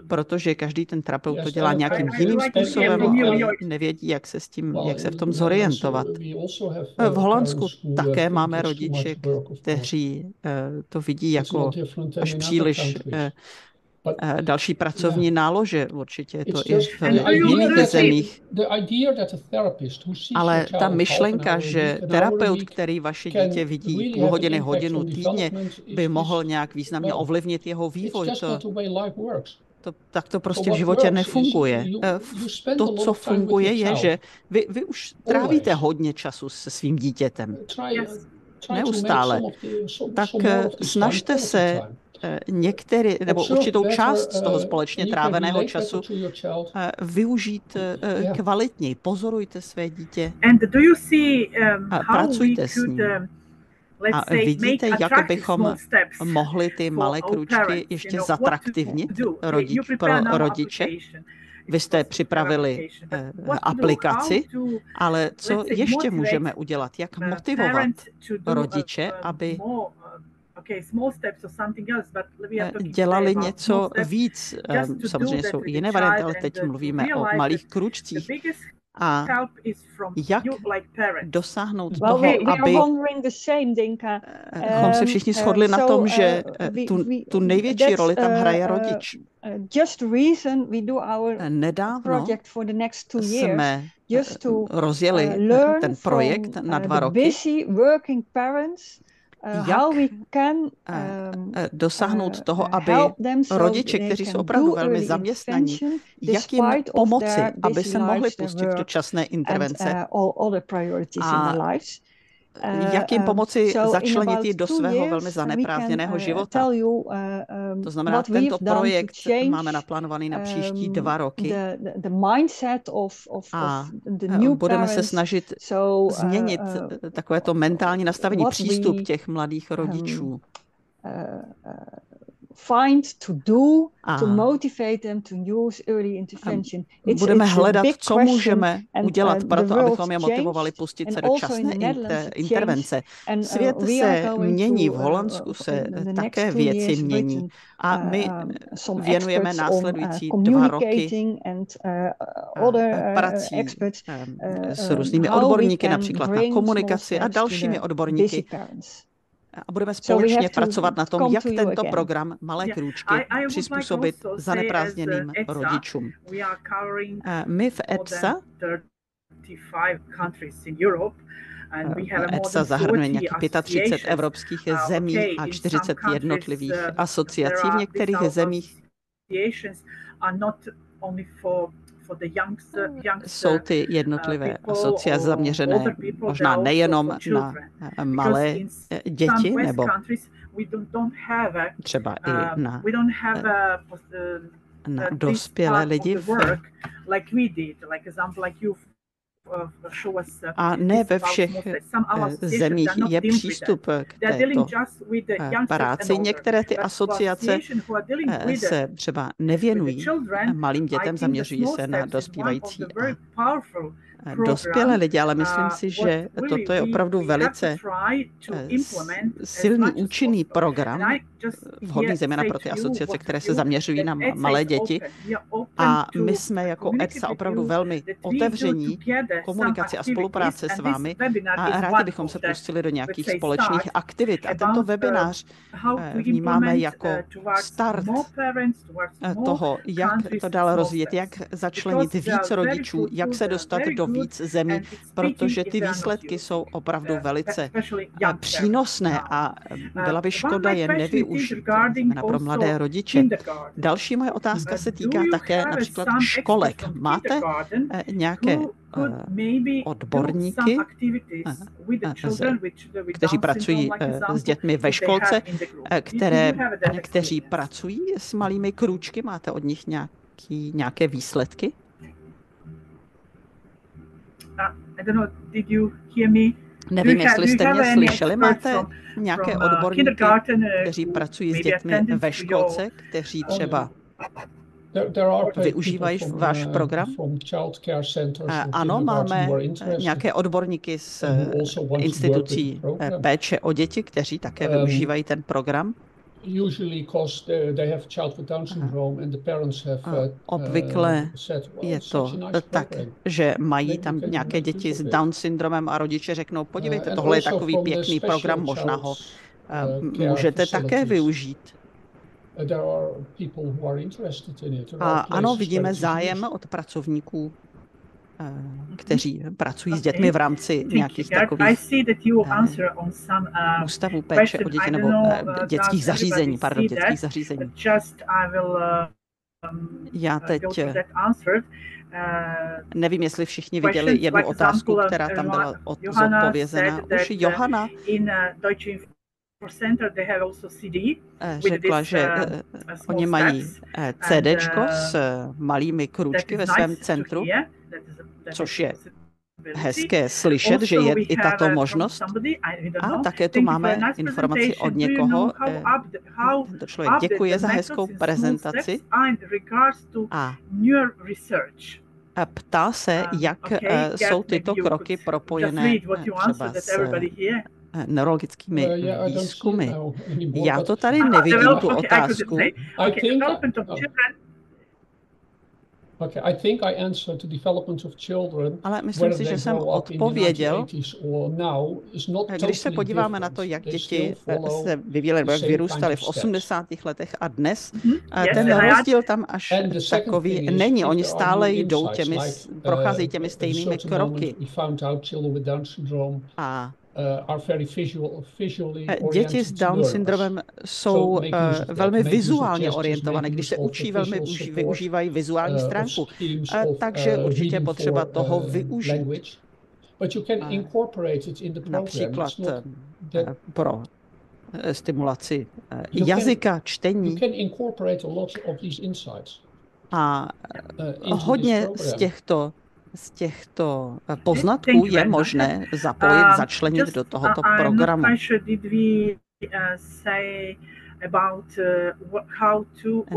protože každý ten terapeut to dělá nějakým jiným způsobem a nevědí, jak se v tom zorientovat. V Holandsku také máme rodiče, kteří to vidí jako až příliš další pracovní nálože, určitě je to i v jiných zemích. Ale ta myšlenka, že terapeut, který vaše dítě vidí půl hodiny, hodinu týdně, by mohl nějak významně ovlivnit jeho vývoj, tak to prostě v životě nefunguje. To, co funguje, je, že vy už trávíte hodně času se svým dítětem. Neustále. Tak snažte se nebo určitou část z toho společně tráveného času využít kvalitněji. Pozorujte své dítě a pracujte s ním. A vidíte, jak bychom mohli ty malé kručky ještě zatraktivnit pro rodiče? Vy jste připravili aplikaci, ale co ještě můžeme udělat? Jak motivovat rodiče, aby dělali něco víc? Samozřejmě jsou i jiné varianty, ale teď mluvíme o malých kručcích. A jak dosáhnout toho, abychom se všichni shodli na tom, že tu největší roli tam hraje rodič. Nedávno jsme rozjeli ten projekt na 2 roky, jak dosáhnout toho, aby rodiče, kteří jsou opravdu velmi zaměstnaní, jak jim pomoci, aby se mohli pustit do časné intervence a jak jim pomoci začlenit ji do svého velmi zaneprázdněného života. To znamená, tento projekt máme naplánovaný na příští 2 roky a budeme se snažit změnit takovéto mentální nastavení, přístup těch mladých rodičů. Budeme hledat, co můžeme udělat pro to, abychom je motivovali pustit se do časné intervence. Svět se mění, v Holandsku se také věci mění a my věnujeme následující 2 roky prací s různými odborníky, například na komunikaci a dalšími odborníky. A budeme společně pracovat na tom, jak tento program Malé krůčky přizpůsobit zaneprázdněným rodičům. My v ETSA zahrnuje nějakých 35 evropských zemí a 40 jednotlivých asociací v některých zemích. Jsou ty jednotlivé asociace zaměřené možná nejenom na malé děti, nebo třeba i na dospělé lidi. A ne ve všech zemích je přístup k této práci. Některé ty asociace se třeba nevěnují malým dětem, zaměřují se na dospívající a dospělé lidi, ale myslím si, že toto je opravdu velice silný, účinný program, vhodný zejména pro ty asociace, které se zaměřují na malé děti. A my jsme jako ETSA opravdu velmi otevření komunikaci a spolupráce s vámi a rádi bychom se pustili do nějakých společných aktivit. A tento webinář vnímáme jako start toho, jak to dále rozvíjet, jak začlenit víc rodičů, jak se dostat do víc zemí, protože ty výsledky jsou opravdu velice přínosné a byla by škoda je nevyužít pro mladé rodiče. Další moje otázka se týká také například školek. Máte nějaké odborníky, kteří pracují s dětmi ve školce, kteří pracují s malými krůčky? Máte od nich nějaké výsledky? Nevím, jestli jste mě slyšeli. Máte nějaké odborníky, kteří pracují s dětmi ve školce, kteří třeba využívají váš program? Ano, máme nějaké odborníky z institucí péče o děti, kteří také využívají ten program. Obvykle je to tak, že mají tam nějaké děti s Down syndromem a rodiče řeknou, podívejte, tohle je takový pěkný program, možná ho můžete také využít. A ano, vidíme zájem od pracovníků, kteří pracují s dětmi v rámci nějakých takových ústavů péče o děti nebo dětských zařízení, dětských zařízení. Já teď nevím, jestli všichni viděli jednu otázku, která tam byla zodpovězena. Už Johana řekla, že oni mají CDčko s malými krůčky ve svém centru, což je hezké slyšet, že je i tato možnost. A také tu máme informaci od někoho. Tento člověk děkuje za hezkou prezentaci a ptá se, jak jsou tyto kroky propojené třeba s neurologickými výzkumy. Já to tady nevidím, tu otázku. Ale myslím si, že jsem odpověděl. Když se podíváme na to, jak děti se vyvíjely, jak vyrůstaly v 80. letech a dnes, ten rozdíl tam až takový není. Oni stále jdou procházejí těmi stejnými kroky. A děti s Down syndromem jsou velmi vizuálně orientované. Když se učí, velmi využívají vizuální stránku. Takže určitě je potřeba toho využít. Například pro stimulaci jazyka, čtení. A hodně z těchto poznatků je možné zapojit, začlenit do tohoto programu.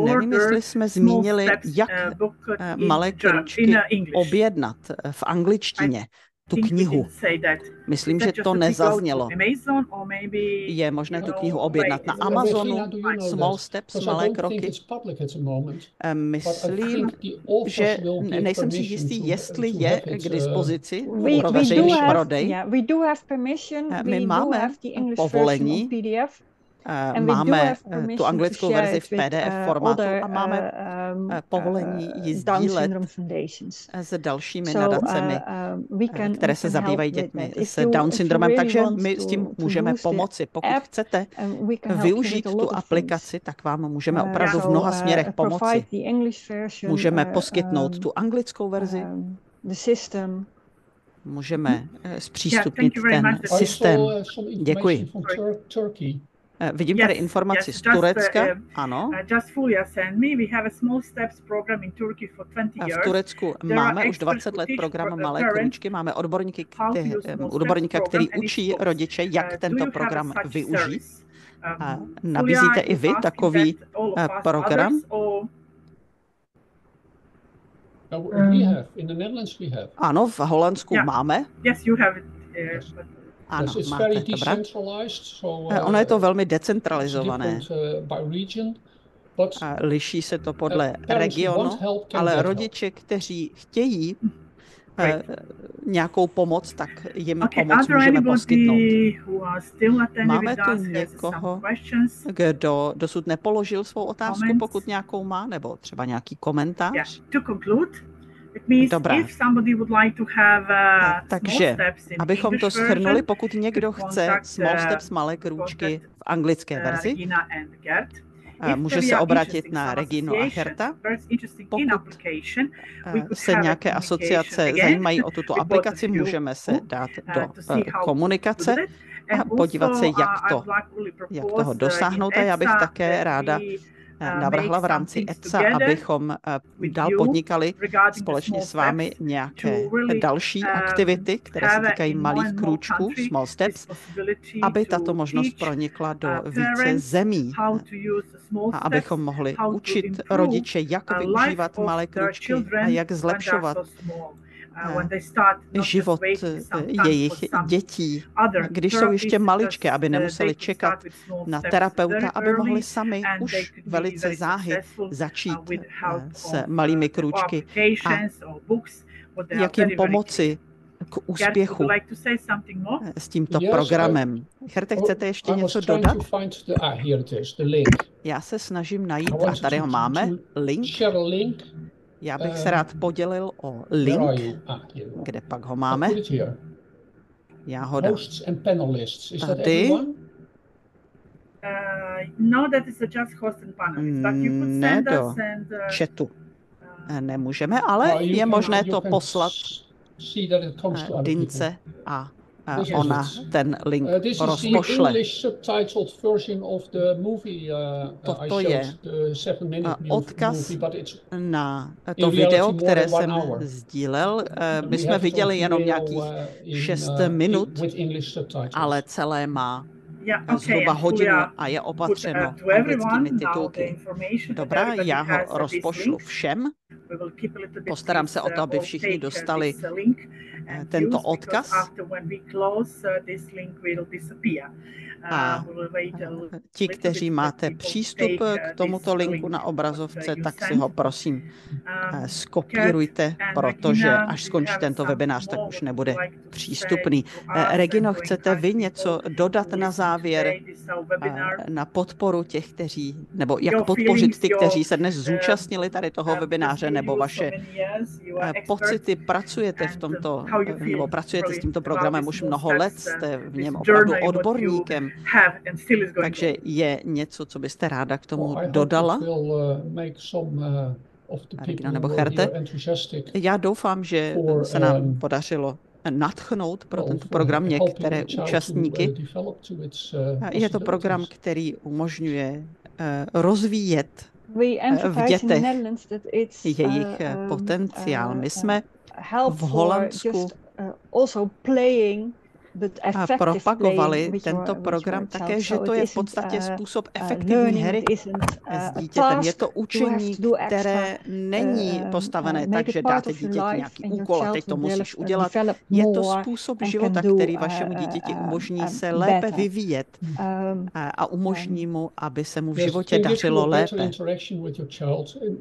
Nevím, jestli jsme zmínili, jak malé krůčky objednat v angličtině, tu knihu. Myslím, že to nezaznělo. Je možné tu knihu objednat na Amazonu, Small Steps, malé kroky. Myslím, že nejsem si jistý, jestli je k dispozici pro veřejný prodej. My máme povolení, máme tu anglickou verzi v PDF formátu a máme povolení ji sdílet s dalšími nadacemi, které se zabývají dětmi s Down syndromem. Takže my s tím můžeme pomoci. Pokud chcete využít tu aplikaci, tak vám můžeme opravdu v mnoha směrech pomoci. Můžeme poskytnout tu anglickou verzi, můžeme zpřístupnit ten systém. Děkuji. Vidím tady informaci z Turecka. Ano. V Turecku máme už 20 let program Malé krůčky. Máme odborníka, který učí rodiče, jak tento program využít. Nabízíte i vy takový program? Ano, v Holandsku máme. Ano, máte, dobrá. Ono je to velmi decentralizované. Liší se to podle regionu, ale rodiče, kteří chtějí nějakou pomoc, tak jim pomoc můžeme poskytnout. Máme tu někoho, kdo dosud nepoložil svou otázku, pokud nějakou má, nebo třeba nějaký komentář? Dobrá. Takže, abychom to shrnuli, pokud někdo chce Small Steps, malé krůčky v anglické verzi, může se obrátit na Reginu a Gerta. Pokud se nějaké asociace zajímají o tuto aplikaci, můžeme se dát do komunikace a podívat se, jak toho dosáhnout. A já bych také ráda navrhla v rámci ETSA, abychom dál podnikali společně s vámi nějaké další aktivity, které se týkají malých krůčků, small steps, aby tato možnost pronikla do více zemí a abychom mohli učit rodiče, jak využívat malé krůčky a jak zlepšovat život jejich dětí, když jsou ještě maličké, aby nemuseli čekat na terapeuta, aby mohli sami už velice záhy začít s malými krůčky a jak jim pomoci k úspěchu s tímto programem. Gerte, chcete ještě něco dodat? Já se snažím najít, a tady ho máme, link. Já bych se rád podělil o link, kde pak ho máme. Já ho dám tady. Ne do chatu. Nemůžeme, ale je možné to poslat Dince a ona ten link rozpošle. Toto je odkaz na to video, které jsem sdílel. My jsme viděli jenom nějakých 6 minut, ale celé má zhruba hodinu a je opatřeno anglickými titulky. Dobrá, já ho rozpošlu všem. Postarám se o to, aby všichni dostali tento odkaz. A ti, kteří máte přístup k tomuto linku na obrazovce, tak si ho prosím skopírujte, protože až skončí tento webinář, tak už nebude přístupný. Regino, chcete vy něco dodat na závěr na podporu těch, kteří, nebo jak podpořit ty, kteří se dnes zúčastnili tady toho webináře, nebo vaše pocity? Pracujete v tomto, nebo pracujete s tímto programem už mnoho let, jste v něm opravdu odborníkem. Takže je něco, co byste ráda k tomu dodala? Regina nebo Gerte? Já doufám, že se nám podařilo nadchnout pro tento program některé účastníky. Je to program, který umožňuje rozvíjet v dětech jejich potenciál. My jsme v Holandsku propagovali tento program také, že to je v podstatě způsob efektivní hry s dítětem. Je to učení, které není postavené tak, že dáte dítěti nějaký úkol a teď to musíš udělat. Je to způsob života, který vašemu dítěti umožní se lépe vyvíjet a umožní mu, aby se mu v životě dařilo lépe.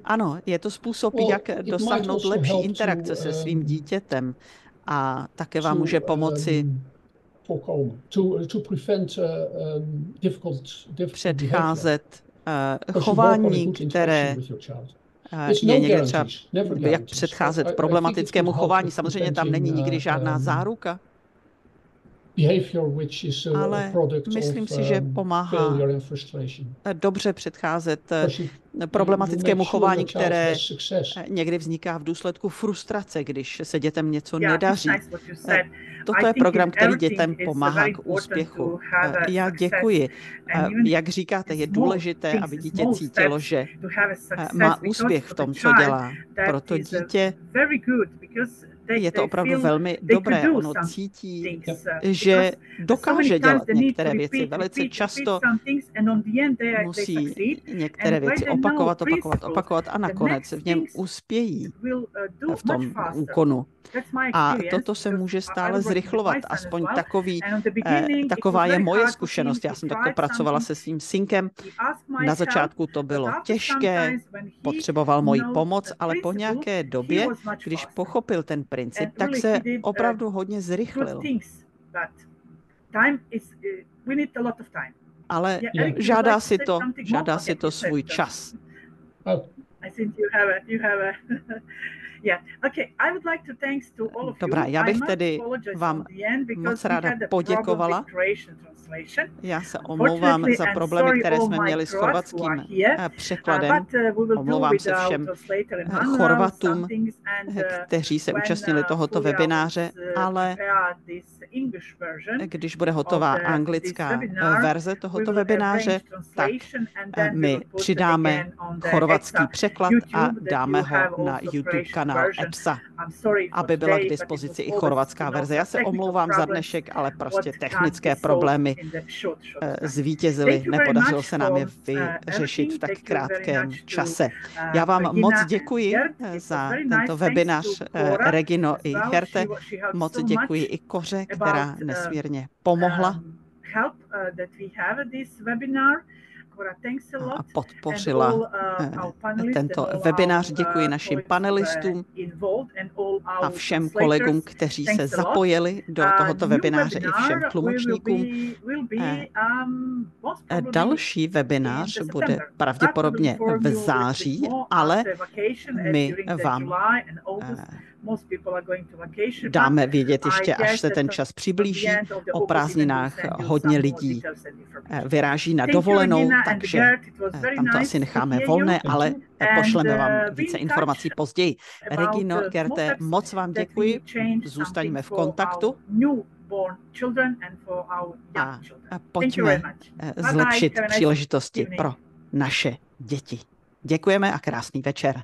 Ano, je to způsob, jak dosáhnout lepší interakce se svým dítětem a také vám může pomoci předcházet chování, které je někde třeba, jak předcházet problematickému chování. Samozřejmě tam není nikdy žádná záruka. Ale myslím si, že pomáhá dobře předcházet problematickému chování, které někdy vzniká v důsledku frustrace, když se dětem něco nedaří. Toto je program, který dětem pomáhá k úspěchu. Já děkuji. Jak říkáte, je důležité, aby dítě cítilo, že má úspěch v tom, co dělá. Proto dítě je to opravdu velmi dobré. Ono cítí, že dokáže dělat některé věci. Velice často musí některé věci opakovat a nakonec v něm uspějí v tom úkonu. A toto se může stále zrychlovat. Aspoň taková je moje zkušenost. Já jsem takto pracovala se svým synkem. Na začátku to bylo těžké, potřeboval moji pomoc, ale po nějaké době, když pochopil ten princip, tak se opravdu hodně zrychlil. Ale žádá si to svůj čas. Dobrá, já bych tedy vám moc ráda poděkovala. Já se omlouvám za problémy, které jsme měli s chorvatským překladem. Omlouvám se všem Chorvatům, kteří se účastnili tohoto webináře, ale když bude hotová anglická verze tohoto webináře, tak my přidáme chorvatský překlad a dáme ho na YouTube kanál EPSA, aby byla k dispozici i chorvatská verze. Já se omlouvám za dnešek, ale prostě technické problémy zvítězily. Nepodařilo se nám je vyřešit v tak krátkém čase. Já vám moc děkuji za tento webinář, Regino i Herthe. Moc děkuji i Koře, která nesmírně pomohla a podpořila tento webinář. Děkuji našim panelistům a všem kolegům, kteří se zapojili do tohoto webináře, i všem tlumočníkům. Další webinář bude pravděpodobně v září, ale my vám dáme vědět ještě, až se ten čas přiblíží. O prázdninách hodně lidí vyráží na dovolenou, takže tam to asi necháme volné, ale pošleme vám více informací později. Regino, Herthe, moc vám děkuji, zůstaňme v kontaktu a pojďme zlepšit příležitosti pro naše děti. Děkujeme a krásný večer.